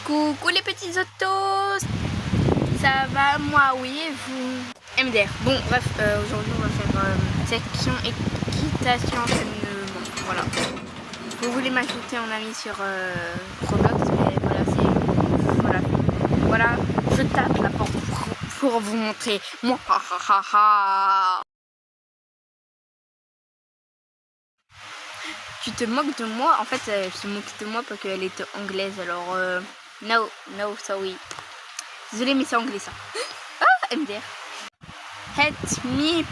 Coucou les petits autos. Ça va, moi oui, et vous? MDR. Bon bref, aujourd'hui on va faire section équitation entraînement. Voilà. Vous voulez m'ajouter en ami sur Roblox, mais voilà, c'est... Voilà. Voilà, je tape la porte pour vous montrer. Moi, ha ha ha ha. Tu te moques de moi? En fait, elle se moque de moi parce qu'elle est anglaise, alors no, sorry. Désolée, mais c'est anglais ça. Ah, MDR. Head me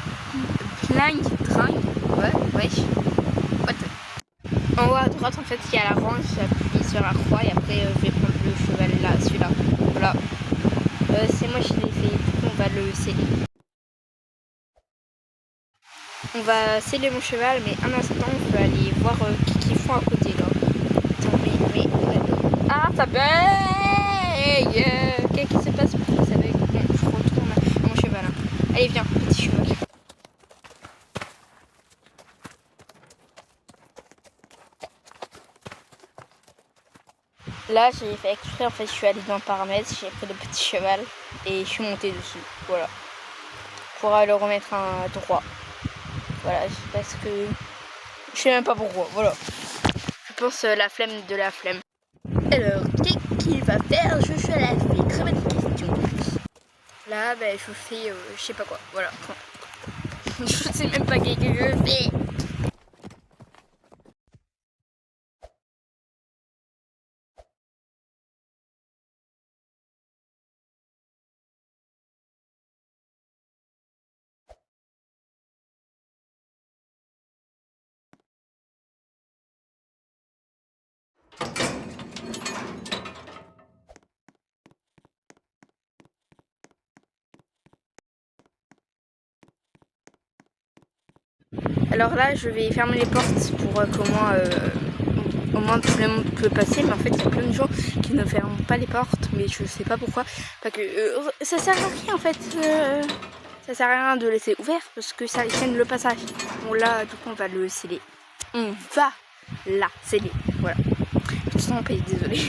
plank drink. Ouais, wesh. What? En haut à droite, en fait, il y a la range. J'appuie sur la croix et après, je vais prendre le cheval là, celui-là. Voilà. C'est moi qui l'ai fait. Du coup, on va le sceller. On va sceller mon cheval, mais un instant, on peut aller voir qui font à côté là. Attends, mais. Ah, ça bug! Qu'est-ce qui se passe? Pourquoi ça bug? Bon, je retourne à mon cheval. Hein. Allez, viens, petit cheval. Là, j'ai fait exprès, en fait, je suis allée dans paramètres, j'ai pris le petit cheval et je suis montée dessus. Voilà. Pour le remettre à droit. Voilà, parce que je sais même pas pourquoi. Voilà. Je pense la flemme de la flemme. Alors, qu'est-ce qu'il va faire? Je suis à la fée. Très bonne question. Là, ben, je fais, je sais pas quoi. Voilà. Je sais même pas qu'est-ce que je fais. Alors là, je vais fermer les portes pour comment au moins tout le monde peut passer, mais en fait il y a plein de gens qui ne ferment pas les portes, mais je sais pas pourquoi, parce que ça sert à rien en fait, ça sert à rien de laisser ouvert parce que ça gêne le passage. Bon là, du coup on va le sceller, on va la sceller, voilà. Tout ça on paye, désolé.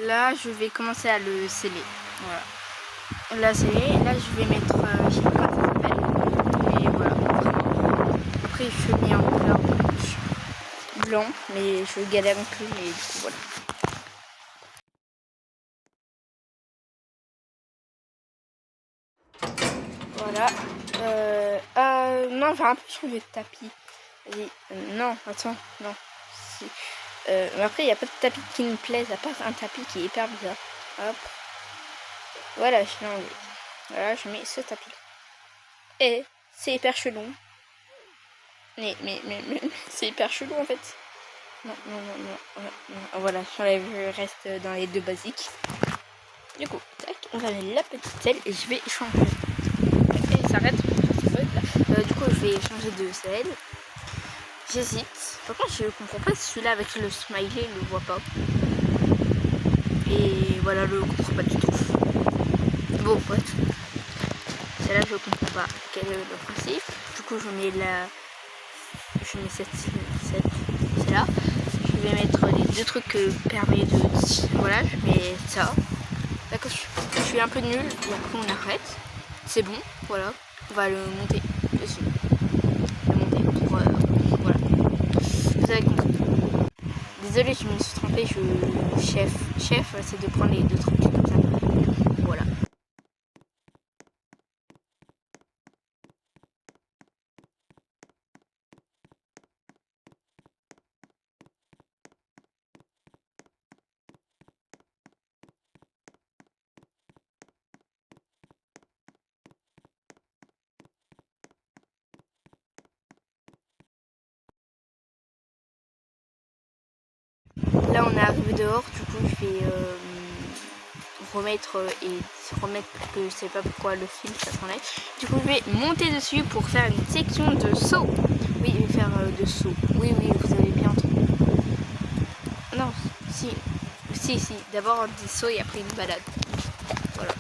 Là je vais commencer à le sceller, voilà. Là sceller, là je vais mettre, je sais pas comment ça s'appelle, mais voilà. Après je mets en couleur blanc, mais je galère un peu, mais du coup voilà. Voilà. Non, j'ai un peu changé de tapis. Non, attends, non. Si. Mais après, il n'y a pas de tapis qui me plaise, à part un tapis qui est hyper bizarre. Hop. Voilà, je l'ai enlevé. Voilà, je mets ce tapis. Et c'est hyper chelou. Mais c'est hyper chelou en fait. Non. Voilà, j'enlève le reste dans les deux basiques. Du coup, tac, on va mettre la petite selle et je vais changer. Et il s'arrête. Du coup, je vais changer de selle. J'hésite. Par contre, je comprends pas celui-là avec le smiley, il le voit pas. Et voilà, le comprend pas du tout. Bon, bref. Celle-là, je comprends pas quel est le principe. Du coup, je mets cette là. Je vais mettre les deux trucs que permet de... Voilà, je mets ça. D'accord, je suis un peu nulle et après on arrête. C'est bon, voilà. On va le monter dessus. Le monter pour... voilà. Vous avez compris. Désolée, je me suis trompée, chef, c'est de prendre les deux trucs comme ça. Voilà. est arrivé dehors, du coup je vais remettre que je sais pas pourquoi le fil ça s'enlève. Du coup je vais monter dessus pour faire une section de saut. Oui, je vais faire de saut. Oui, vous avez bien entendu. Non, si, d'abord des sauts et après une balade. Voilà.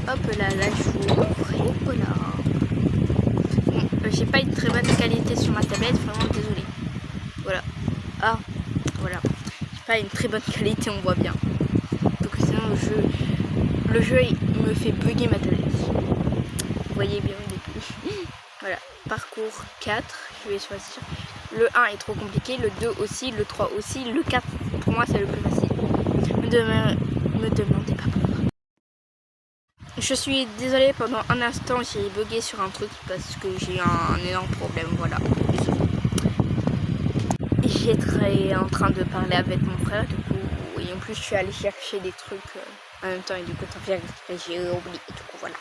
Hop là, j'ouvre et voilà. Bon, j'ai pas une très bonne qualité sur ma tablette, vraiment désolé. Voilà. Ah, voilà. J'ai pas une très bonne qualité, on voit bien. Donc sinon le jeu il me fait bugger ma tablette. Vous voyez bien au début. Voilà. Parcours 4, je vais choisir. Le 1 est trop compliqué, le 2 aussi, le 3 aussi, le 4 pour moi c'est le plus facile. Me demandez pas pourquoi. Je suis désolée, pendant un instant j'ai bugué sur un truc parce que j'ai eu un énorme problème, voilà. J'étais en train de parler avec mon frère, du coup, et en plus je suis allée chercher des trucs en même temps et du coup j'ai oublié, du coup voilà.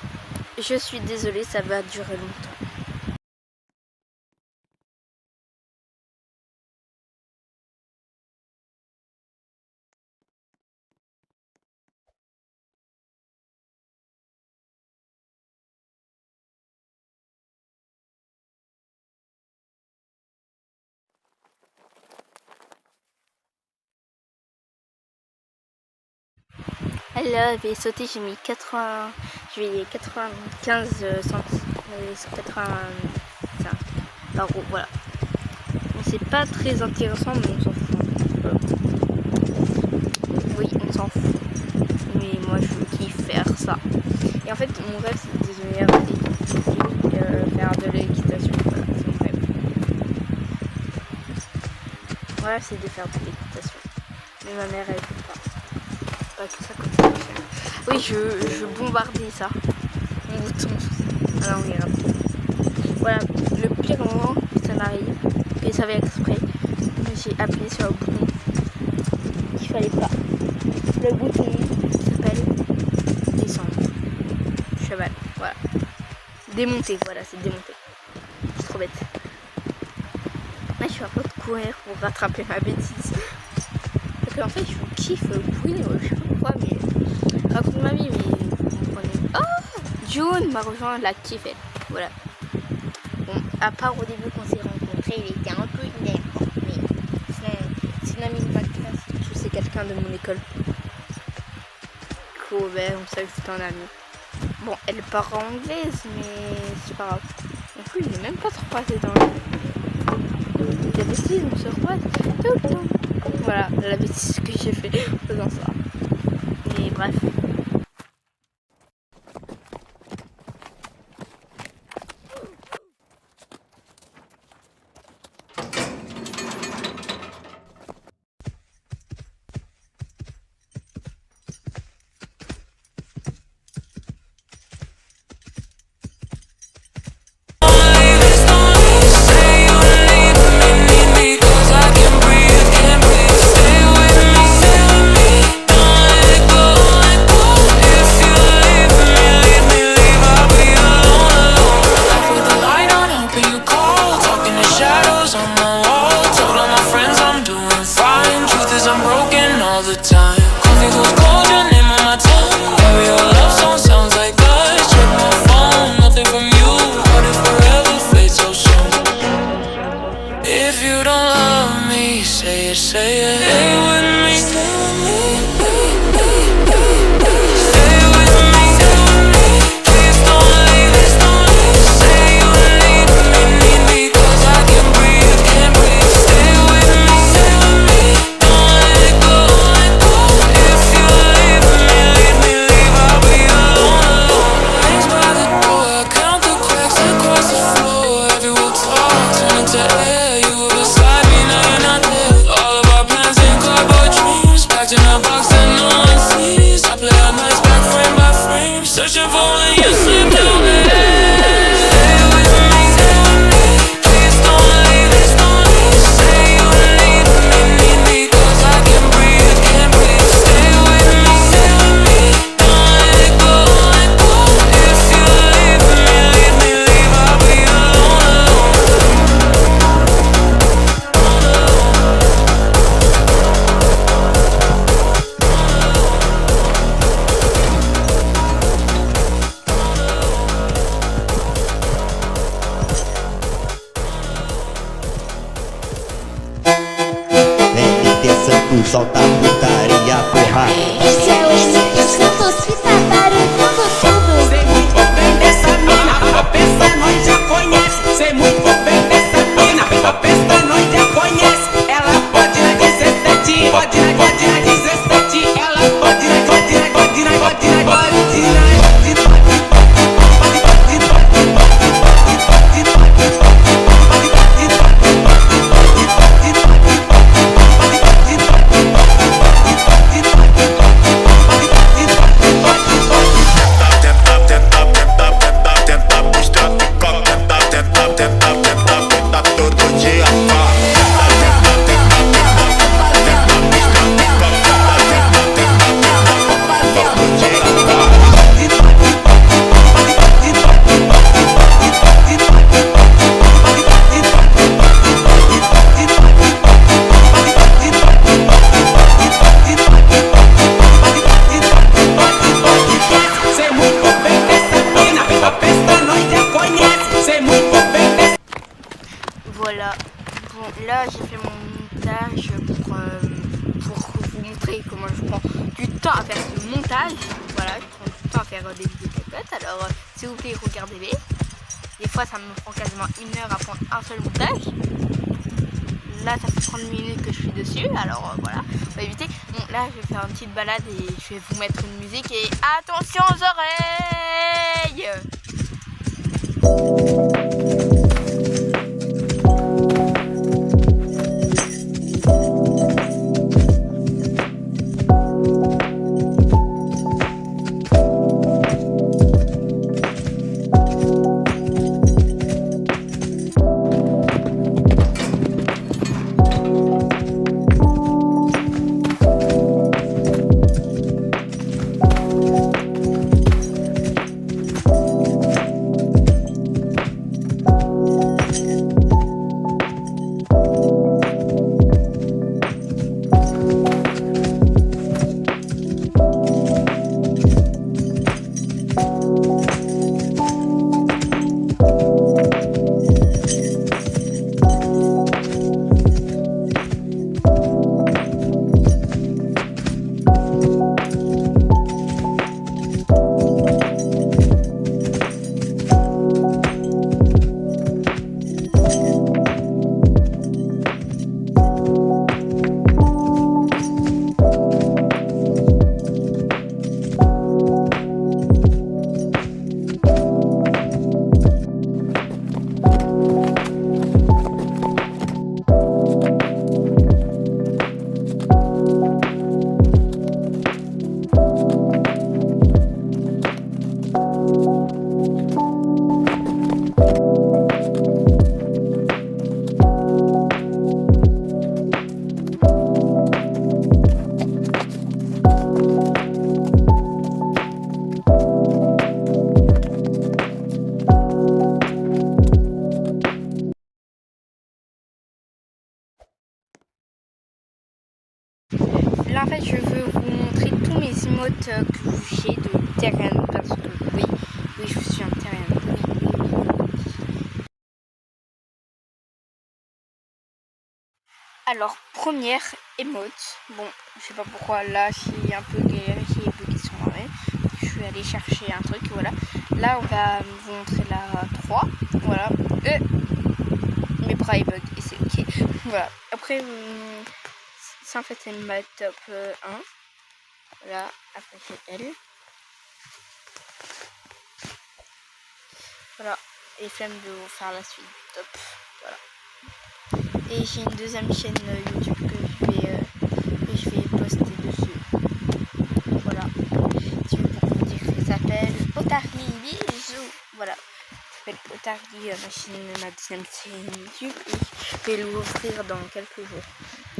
Je suis désolée, ça va durer longtemps. Là, je vais sauter, j'ai mis 95 cm, 85 par eau, voilà. Mais c'est pas très intéressant, mais on s'en fout. Voilà. Oui, on s'en fout. Mais moi, je kiffe faire ça. Et en fait, mon rêve, c'est de devenir faire de l'équitation. Voilà, c'est mon rêve. Voilà, c'est de faire de l'équitation. Mais ma mère, elle veut pas. Pas que ça comme ça. Oui, je bombardais ça. Mon bouton. Alors, regarde. Voilà, le pire moment, ça m'arrive. Et ça va exprès. J'ai appuyé sur le bouton qu'il fallait pas. Le bouton qui s'appelle descendre. Cheval, voilà. Démonter, voilà, c'est démonter. C'est trop bête. Là, je suis un peu de courir pour rattraper ma bêtise. Parce qu'en fait, je kiffe courir, je sais pas pourquoi, mais raconte ma vie, mais vous comprenez. Oh, June m'a rejoint la kiffe, voilà. Bon, à part au début quand on s'est rencontrés, il était un peu énervant, mais c'est une amie de ma classe, je sais quelqu'un de mon école. Cool, ben, on s'ajoute un ami. Bon, elle parle anglaise, mais c'est pas grave. En plus, il n'est même pas trop croisé dans le... Il y a des bêtises, on se croise tout le temps. Voilà, la bêtise que j'ai fait en faisant ça. Et bref. dançando, solta a putaria, porra. Esse é o Mix Santos que tá barulhando tudo. Sei muito bem dessa mina, a peça nós já conhece. Sei muito bem dessa mina, a peça nós já conhece. Ela pode na 17, pode na 17. Ela pode na capote. Alors s'il vous plaît, regardez-les. Des fois ça me prend quasiment 1 heure à prendre un seul montage. Là ça fait 30 minutes que je suis dessus, alors voilà, on va éviter. Bon là je vais faire une petite balade et je vais vous mettre une musique et attention aux oreilles. Là en fait je veux vous montrer tous mes emotes que j'ai de Terran parce que oui je suis un Terran. Alors première emote, bon je sais pas pourquoi là j'ai un peu galéré, j'ai peu qui sont marrés. Je suis allée chercher un truc, voilà. Là on va vous montrer la 3, voilà. Mes bras ils bug et c'est ok. Voilà. Après ça en fait c'est ma top 1. Voilà, après c'est elle. Voilà, et flemme de vous faire la suite top. Voilà. Et j'ai une deuxième chaîne YouTube que je vais poster dessus. Voilà. Si pour vous dire que ça s'appelle Otari, bisous. Voilà. Ça s'appelle Otari, ma deuxième chaîne YouTube. Et je vais l'ouvrir dans quelques jours.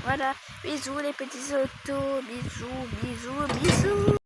Voilà. Bisous les petits autos. Bisous, bisous, bisous.